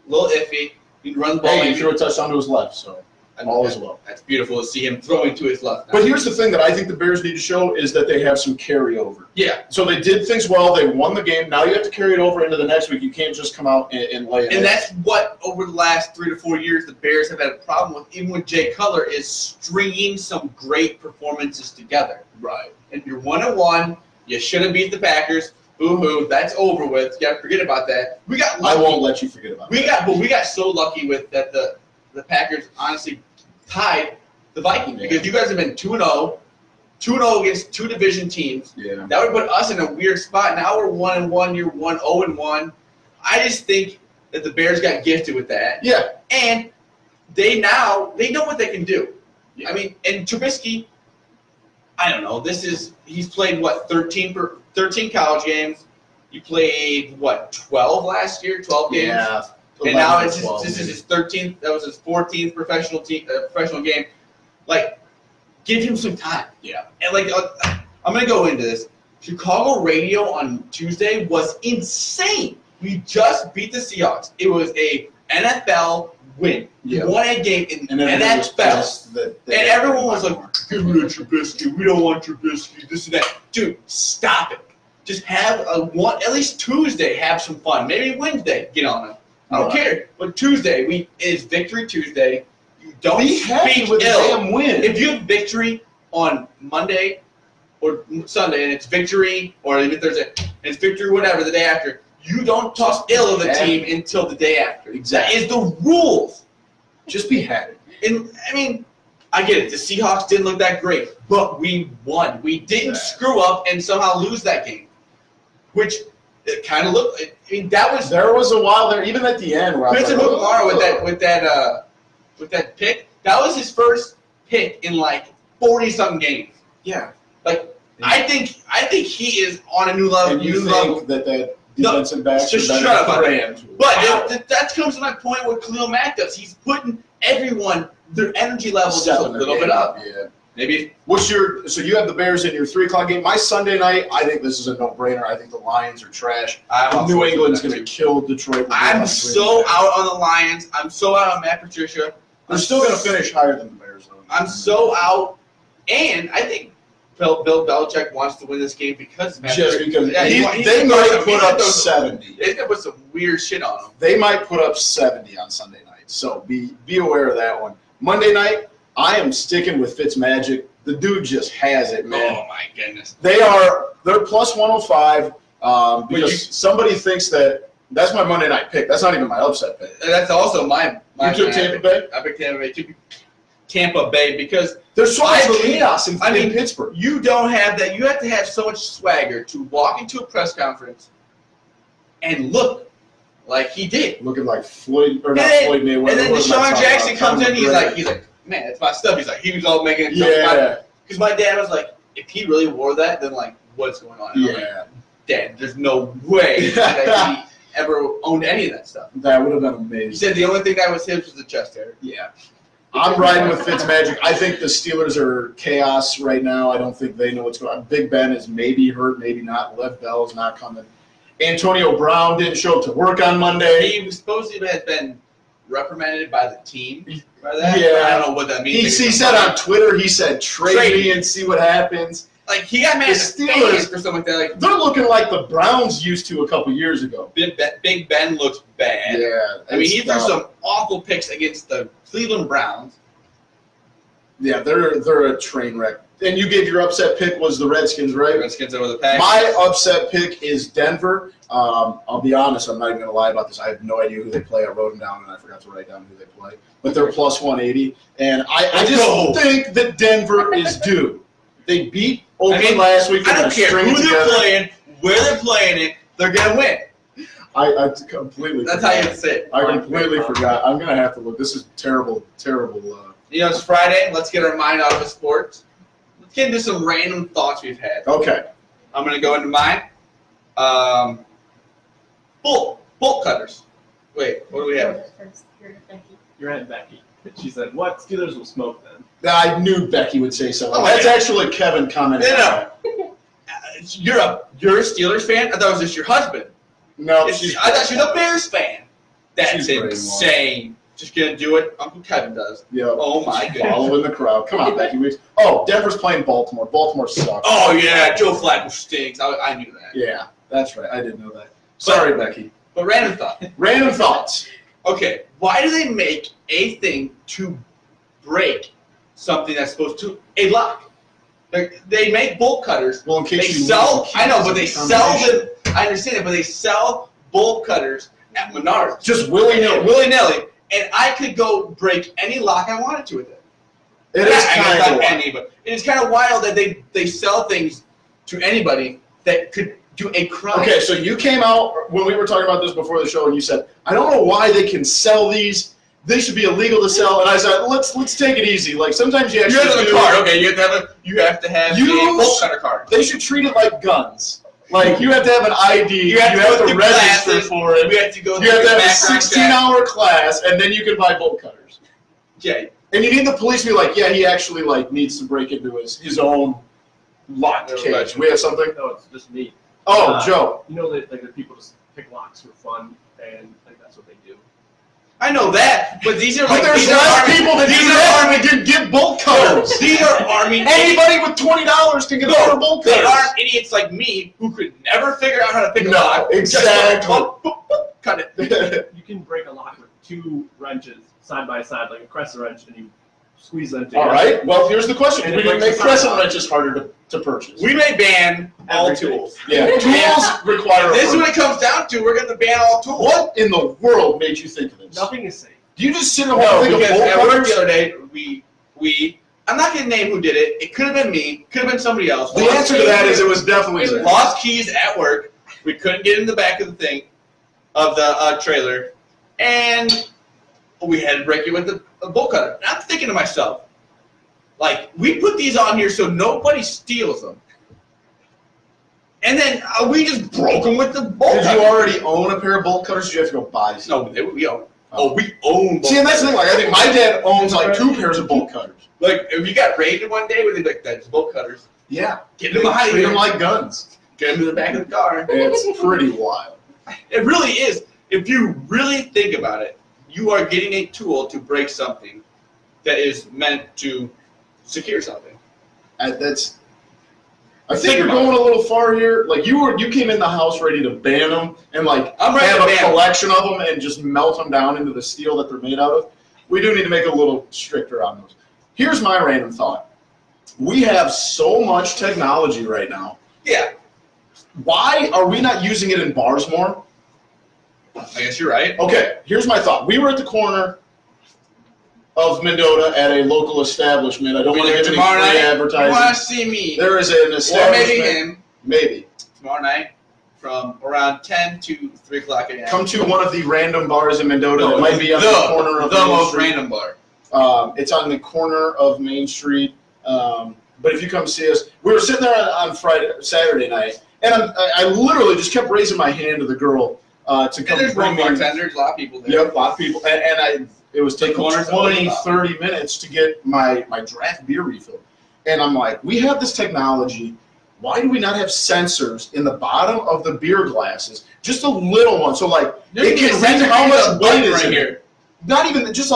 a little iffy. He can run the ball.
Hey, he threw a touchdown to his left, so all is well.
That's beautiful to see him throwing to his left.
But here's the thing that I think the Bears need to show is that they have some carryover.
Yeah.
So they did things well. They won the game. Now you have to carry it over into the next week. You can't just come out and lay it.
And that's what, over the last 3 to 4 years, the Bears have had a problem with, even with Jay Cutler, is stringing some great performances together.
Right.
And you're 1-1. You should have beat the Packers. Boo-hoo. That's over with. You got to forget about that. We got lucky.
I won't let you forget about that.
But we got so lucky with that the Packers honestly tied the Vikings because you guys have been 2-0 against 2 division teams.
Yeah.
That would put us in a weird spot. Now we're 1-1. You're 0-1. I just think that the Bears got gifted with that.
Yeah.
And they know what they can do.
Yeah.
I mean, and Trubisky, I don't know. He's played 13 college games. He played 12 last year, 12 games.
Yeah.
And now this is his 13th. That was his 14th professional game. Like, give him some time.
Yeah.
And I'm gonna go into this. Chicago radio on Tuesday was insane. We just beat the Seahawks. It was a NFL win.
Yeah.
We won a game in
and
NFL. And everyone was like, "Give me Trubisky. We don't want Trubisky. This and that." Dude, stop it. Just have at least Tuesday. Have some fun. Maybe Wednesday. Get on it. I don't care. But Tuesday, it's Victory Tuesday. You don't speak
with
ill.
damn win.
If you have victory on Monday or Sunday, and it's victory, or even Thursday, and it's victory, whatever, the day after, you don't talk ill of the team until the day after.
Exactly.
That is the rules.
Just be happy.
And I mean, I get it. The Seahawks didn't look that great, but we won. We didn't screw up and somehow lose that game, which it kind of looked. I mean,
There was a while there, even at the end, where I was
Christian McLaurin with that pick. That was his first pick in 40-something games.
Yeah.
I think he is on a new level.
And you think that defensive backs
just
are
shut
better
up
for
about
him.
But that comes to my point what Khalil Mack does. He's putting everyone, their energy levels just a little bit up.
Yeah.
Maybe.
So you have the Bears in your 3 o'clock game. My Sunday night, I think this is a no-brainer. I think the Lions are trash. New England's going to kill Detroit.
I'm so out on the Lions. I'm so out on Matt Patricia.
They're still going to finish higher than the Bears, though.
I'm so out. And I think Bill Belichick wants to win this game because Matt
Patricia.
They
they might put up 70.
They put some weird shit on them.
They might put up 70 on Sunday night. So be aware of that one. Monday night, I am sticking with Fitzmagic. The dude just has it, man.
Oh my goodness.
They're plus 105 because somebody thinks that's my Monday night pick. That's not even my upset pick.
That's also my
You took Tampa Bay?
I picked Tampa Bay. Took Tampa Bay because
there's so much chaos in Pittsburgh.
You don't have that. You have to have so much swagger to walk into a press conference and look like he did.
Looking like Floyd Mayweather.
And then Deshaun Jackson comes in. He's like, man, it's my stuff. He's like, he was all making it.
Yeah.
Because my dad was like, if he really wore that, then what's going on? And I'm like, Dad, there's no way that he ever owned any of that stuff.
That would have been amazing.
He said the only thing that was his was the chest hair.
Yeah. I'm riding with Fitzmagic. I think the Steelers are chaos right now. I don't think they know what's going on. Big Ben is maybe hurt, maybe not. Lev Bell is not coming. Antonio Brown didn't show up to work on Monday.
He supposedly has been reprimanded by the team for that.
Yeah.
I don't know what that means.
He said on Twitter, he said, trade me and see what happens.
He got mad at the Steelers or something like that.
They're looking like the Browns used to a couple years ago.
Big Ben looks bad.
Yeah.
I mean, he threw some awful picks against the Cleveland Browns.
Yeah, they're a train wreck. And you gave your upset pick was the Redskins, right?
Redskins over the Packers.
My upset pick is Denver. I'll be honest, I'm not even going to lie about this. I have no idea who they play. I wrote them down, and I forgot to write down who they play. But they're plus 180. And I just think that Denver is due. They beat Oakland last week.
I don't care who they're playing, where they're playing it, they're going to win.
I completely
That's how you say it.
I completely forgot. I'm going to have to look. This is terrible, terrible.
It's Friday. Let's get our mind out of sports. Let's get into some random thoughts we've had.
Okay.
I'm going to go into mine. Bolt cutters. Wait, what do we have?
You're at Becky. She said, "What? Steelers will smoke them."
I knew Becky would say something.
Oh,
That's
yeah.
actually Kevin commenting.
No. You're a Steelers fan? I thought it was just your husband.
No,
I thought she was a Bears fan. That's
She's
insane. Just gonna do it. Uncle Kevin does.
Yeah.
Oh my goodness.
Following the crowd. Come on, Becky. Oh, Denver's playing Baltimore. Baltimore sucks.
Oh yeah, Joe Flacco stinks. I knew that.
Yeah, that's right. I didn't know that. Sorry, Becky.
But random thought.
Random thoughts.
Okay, why do they make a thing to break something that's supposed to a lock? Like they make bolt cutters.
Well, in case
they
you
sell. I know, but they sell
them.
them. I understand it, but they sell bolt cutters at Menards.
Just willy-nilly.
Willy-nilly. And I could go break any lock I wanted to with it.
It is kind of
wild. It is kind of wild that they sell things to anybody that could do a crime.
Okay, so you came out when we were talking about this before the show, and you said, "I don't know why they can sell these. They should be illegal to sell." And I said, "Let's take it easy. Like sometimes you actually
have to have a card. Okay, you have to have a bolt cutter card.
They should treat it like guns. Like you have to have an ID.
You have to
register
classes,
for it.
You have to go.
You have to have a 16-hour class, and then you can buy bolt cutters.
Yeah.
And you need the police to be like, yeah, he actually needs to break into his own locked cage. We have something?
No, it's just me.
Oh, Joe.
You know that the people just pick locks for fun, and that's what they do.
I know that, but these are
But there's less people that do that and can get bolt cutters.
These are Army.
Anybody with $20 can get a bolt cutters.
They aren't idiots like me who could never figure out how to pick a lock.
Exactly.
Just cut it.
You can break a lock with 2 wrenches side by side, like a crescent wrench, and you squeeze them together.
All right. Well, here's the question:
And
we can make crescent wrenches harder to purchase.
We may ban all tools.
Yeah, tools require.
This is what it comes down to. We're going to ban all tools.
What in the world made you think of this?
Nothing is safe.
Do you just sit at home and think of bolt
at work
cutters?
the other day, I'm not going to name who did it. It could have been me. Could have been somebody else.
The answer to that is it was definitely
we lost keys at work. We couldn't get in the back of the thing, of the trailer, and we had to break it with a bolt cutter. And I'm thinking to myself, we put these on here so nobody steals them. And then we just broke them with the bolt cutter.
Did you already own a pair of bolt cutters? Or did you have to go buy some?
No, we own. Oh, we own bolt
See, and that's the thing.
cutters.
I think my dad owns 2 pairs of bolt cutters.
If you got raided one day, we'd be like, that's bolt cutters.
Yeah.
Get them out of
Treat
here.
them like guns.
Get them to the back of the car.
It's pretty wild.
It really is. If you really think about it, you are getting a tool to break something that is meant to secure something.
I think you're going a little far here. You came in the house ready to ban them and
I'm ready
have
to
a
ban
collection of them and just melt them down into the steel that they're made out of. We do need to make it a little stricter on those. Here's my random thought. We have so much technology right now.
Yeah.
Why are we not using it in bars more?
I guess you're right.
Okay, here's my thought. We were at the corner of Mendota at a local establishment. I don't want to give any free advertising.
You want to see me?
There is an establishment.
Or maybe him.
Maybe.
Tomorrow night from around 10 to 3 o'clock a.m.
Come to one of the random bars in Mendota. It might be on the corner of
the
Main
most
Street.
random bar.
It's on the corner of Main Street. But if you come see us, we were sitting there on Saturday night, and I literally just kept raising my hand to the girl to come bring me.
Bartenders, a lot of people there.
Yep, a lot of people. And it was taking 20, 30 minutes to get my draft beer refilled. And I'm like, we have this technology. Why do we not have sensors in the bottom of the beer glasses? Just a little one. So, it can read how much weight is in here. Not even, just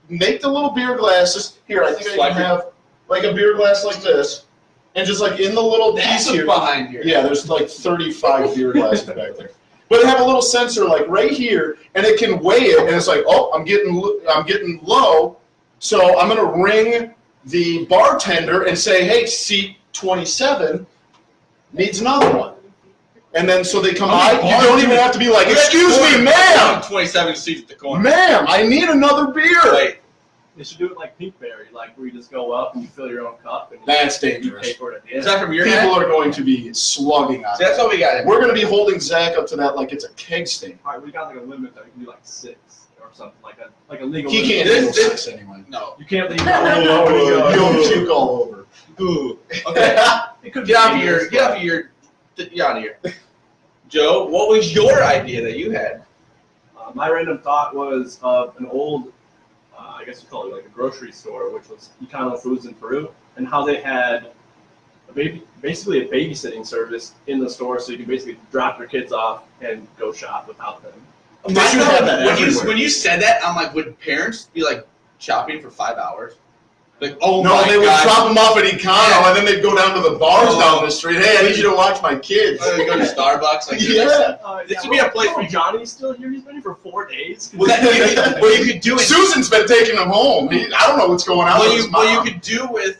make the little beer glasses. Here, I think I can have a beer glass like this. And just in the little piece here.
Behind here.
Yeah, there's 35 beer glasses back there. But it have a little sensor right here, and it can weigh it, and it's oh, I'm getting low, so I'm gonna ring the bartender and say, hey, seat 27 needs another one. And then so they come by. You don't even have to be like, excuse me, ma'am.
27 seats at the corner.
Ma'am, I need another beer.
Right.
They should do it like Pinkberry, like where you just go up and you fill your own cup. And
That's
you
dangerous.
pay for it at the end.
Is that from your
People
hand?
are going to be slugging on
See, that's what we got.
We're going to be holding Zach up to that like it's a keg stand.
All right, we got like a limit that we can do like 6 or something like a legal.
He
limit.
can't handle 6 anyway.
No.
You can't leave.
You'll puke all over.
Ooh. Okay.
It could
Get out of here. Get out of here. Get out of here. Joe, what was your idea that you had?
My random thought was of an old, I guess you call it like a grocery store, which was Econo Foods in Peru, and how they had basically a babysitting service in the store, so you can basically drop your kids off and go shop without them.
They should have that everywhere.
When you said that, I'm like, would parents be like shopping for 5 hours? Like, oh
No,
my
they would
God.
drop them off at Econo, and then they'd go down to the bars down the street. Hey, I need you to watch my kids.
Or they go to Starbucks. Like,
Yeah.
This should be a place where
Johnny's still here. He's been here for 4 days.
Well, you could do it.
Susan's been taking them home. I don't know what's going on with his mom.
What you could do with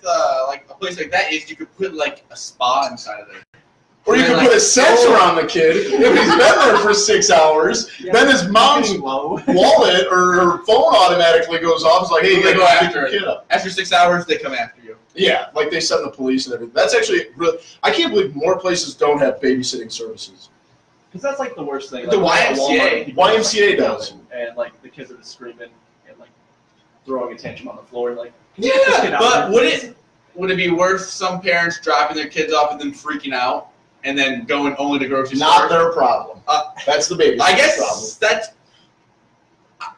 like a place like that is you could put like a spa inside of there.
Or you could put a sensor on the kid. If he's been there for 6 hours, then his mom's wallet or her phone automatically goes off. It's like, hey, you
They
gotta
go
pick
after
your
it.
kid up.
After 6 hours, they come after you.
Yeah, like they send the police and everything. That's actually really. I can't believe more places don't have babysitting services.
Because that's like the worst thing.
The
Like,
YMCA.
people are,
YMCA
like,
does.
and like the kids are just screaming and like throwing a tantrum on the floor. Like, can you get this kid
Yeah,
out
but
there,
would it be worth some parents dropping their kids off and then freaking out and then going only to grocery
Not
stores?
their problem. That's the babysitting
I guess
problem.
that's.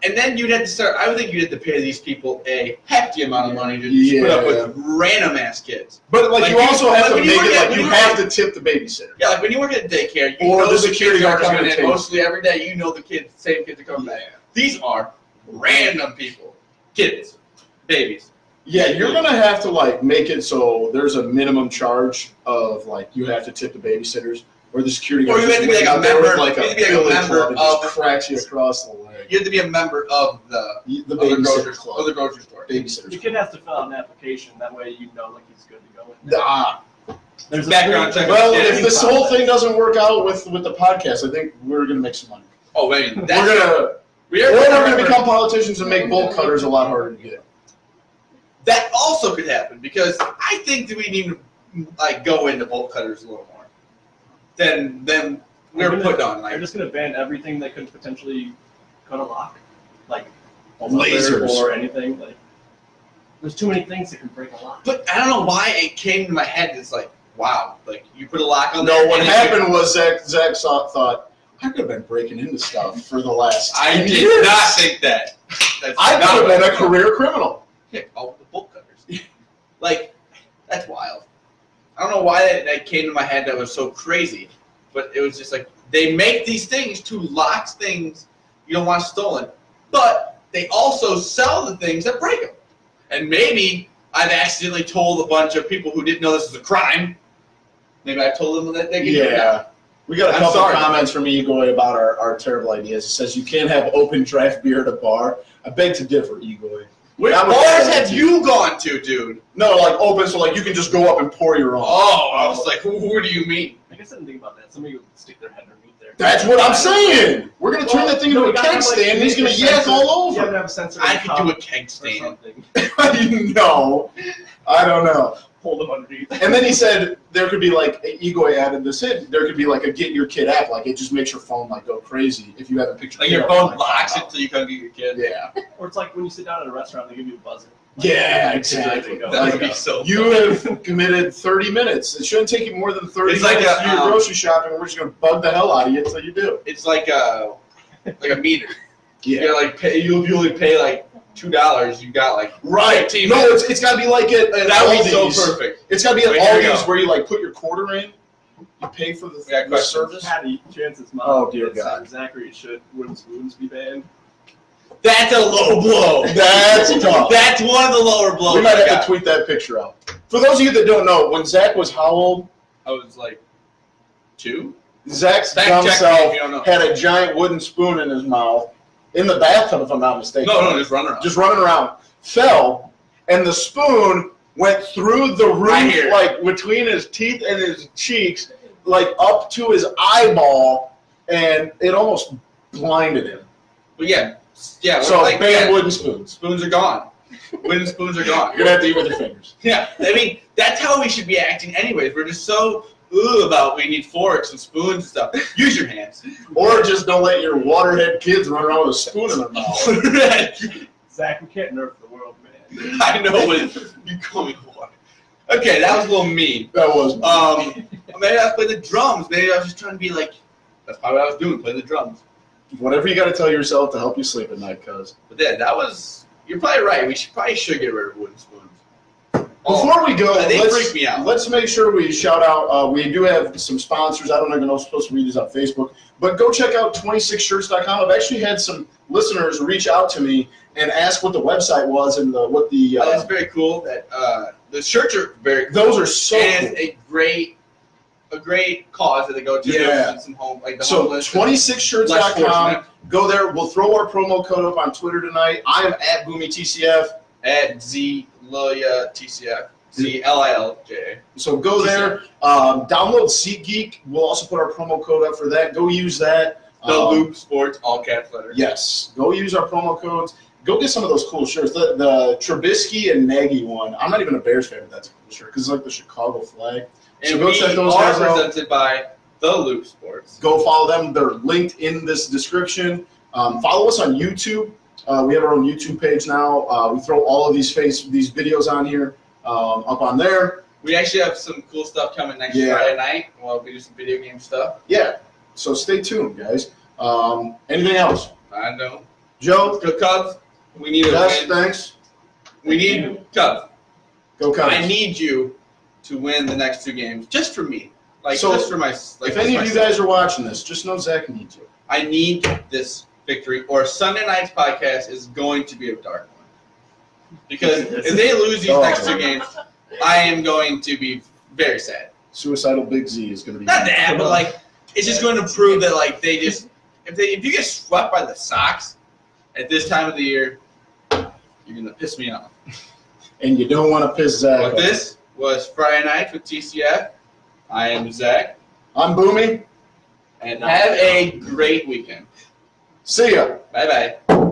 And then you'd have to start. I would think you'd have to pay these people a hefty amount of money to just put up with random ass kids.
But like you also have to
when
make
you work
it
at-
like you
when
have to tip the babysitter.
Yeah, like when you work at daycare, you
Or
know
the
the
security
kids are
guard
coming
coming
in
to take.
mostly every day. You know the kids, same kids are coming back. These are random people, kids, babies.
Yeah, you're gonna have to like make it so there's a minimum charge of like you have to tip the babysitters or the security guard.
Or you have to be like a
out there with,
member-
like
you have
a
to be like a
billy
member
club and just
of-
cracks you across the leg.
You have to be a member of the
babysitter club.
of the grocery store.
Babysitter.
your kid has to fill out an application. That way you know like he's good to go.
Ah.
There's a
Background check.
Well,
Yeah,
if this whole thing doesn't work out with the podcast, I think we're gonna make some money.
Oh wait,
We're gonna become politicians and make bolt cutters a lot harder to get.
That also could happen because I think that we need to like go into bolt cutters a little more than we're put on.
They're
Like
just gonna ban everything that could potentially cut a lock, like a
Lasers.
leather or anything. Like, there's too many things that can break a lock.
but I don't know why it came to my head. It's like, wow, like you put a lock on
No,
there.
what
and it
happened was Zach thought I could have been breaking into stuff for the last
could- I
10
did
years.
not think that. That's
I
not
could have
what
been
I
a
thought.
career criminal.
Yeah, oh, the bolt cutters. Like, that's wild. I don't know why that came to my head that was so crazy, but it was just like, they make these things to lock things you don't want stolen, but they also sell the things that break them. And maybe I've accidentally told a bunch of people who didn't know this was a crime. Maybe I told them that they could do it.
Yeah. We got a
I'm
couple
sorry.
comments from Egoy about our terrible ideas. It says you can't have open draft beer at a bar. I beg to differ, Egoy.
Which
That was
bars
bad,
have
too.
you gone to, dude?
No, like open, so like you can just go up and pour your own.
Oh, I was like, what do you mean?
I guess I didn't think about that. Somebody would stick their head underneath there.
That's what I'm saying. We're gonna turn that thing into a keg stand, and he's gonna yak all
You have to
over.
have a sensor.
I
in the
could do a
cup
keg
or
stand.
something.
No, I don't know.
Hold them underneath.
And then he said there could be like Egoy added this in. There could be like a get your kid app, like it just makes your phone like go crazy if you haven't picked
Like
kid
your
up in,
phone
like,
locks
5
it till you come get your kid.
Yeah.
Or it's like when you sit down at a restaurant, they give you a buzzer.
Yeah,
Like,
exactly.
go.
That would
Like,
be so
You
funny.
have committed 30 minutes. It shouldn't take you more than 30
It's like
minutes
a,
to do your grocery shopping. We're just going to bug the hell out of you until you do.
It's like a meter.
Yeah.
You like pay. You only pay like $2. You got like
Right.
15
No,
minutes.
it's got to be like at
That would be so
Aldi's.
perfect.
It's got to be at
Wait, here we
Aldi's
go.
where you like put your quarter in. You pay for
We got
the
questions.
service.
Patty, Chance's mom.
Oh, dear
said,
God.
Zachary, should wooden spoons be banned?
That's a low blow.
That's tough.
That's one of the lower blows.
We might
I
have
got.
to tweet that picture out. For those of you that don't know, when Zach was how old?
I was like 2.
Zach's
Fact
dumb
check me
self
if you don't know.
had a giant wooden spoon in his mouth in the bathtub, if I'm not mistaken.
No, just run around.
Just running around. Fell, and the spoon went through the roof,
Right here.
like between his teeth and his cheeks, like up to his eyeball, and it almost blinded him.
But yeah.
So ban wooden spoons.
Spoons are gone. Wooden spoons are gone.
You're gonna have to eat with your fingers.
Yeah, I mean that's how we should be acting, anyways. We're just so about we need forks and spoons and stuff. Use your hands.
Or just don't let your waterhead kids run around with a spoon in their mouth.
Zach, we can't nerf the world, man.
I know what you call me water. Okay, that was a little mean.
That was.
Maybe I was playing the drums. Maybe I was just trying to be like. That's probably what I was doing, playing the drums.
Whatever you got to tell yourself to help you sleep at night, cuz.
But yeah, that was. You're probably right. We probably should get rid of wooden spoons.
Before we go,
they freak me out.
Let's make sure we shout out. We do have some sponsors. I don't even know if I'm supposed to read these on Facebook, but go check out 26shirts.com. I've actually had some listeners reach out to me and ask what the website was and what the.
That's very cool. That the shirts are very cool.
Those are so
and
cool.
a great cause that they go to.
Yeah.
Some home, like the
so
homeless.
26shirts.com. Go there. We'll throw our promo code up on Twitter tonight. I am at Boomy TCF.
At Zlilia TCF. ZLILJA.
So go there. Download SeatGeek. We'll also put our promo code up for that. Go use that.
The Loop Sports, all caps letters.
Yes. Go use our promo codes. Go get some of those cool shirts. The Trubisky and Nagy one. I'm not even a Bears fan, but that's a cool shirt because it's like the Chicago flag.
And
so go check those
are
guys out.
presented by The Loop Sports.
Go follow them. They're linked in this description. Follow us on YouTube. We have our own YouTube page now. We throw all of these videos on here, up on there.
We actually have some cool stuff coming next Friday night. We'll do some video game stuff.
Yeah. So stay tuned, guys. Anything else?
I know.
Joe?
Let's go Cubs. We need a
Yes,
win.
thanks.
We need Cubs.
Go Cubs.
I need you to win the next 2 games, just for me.
So,
just for my.
If any of you guys are watching this, just know Zach needs you.
I need this victory, or Sunday night's podcast is going to be a dark one. Because if they lose these next 2 games, I am going to be very sad.
Suicidal Big Z is going to be.
Not that, but like it's just going to prove that like they just if you get swept by the Sox at this time of the year, you're going to piss me off.
And you don't want to piss Zach
But
off.
this was Friday Night with TCF. I am Zach.
I'm Boomy.
And have a great weekend.
See ya.
Bye-bye.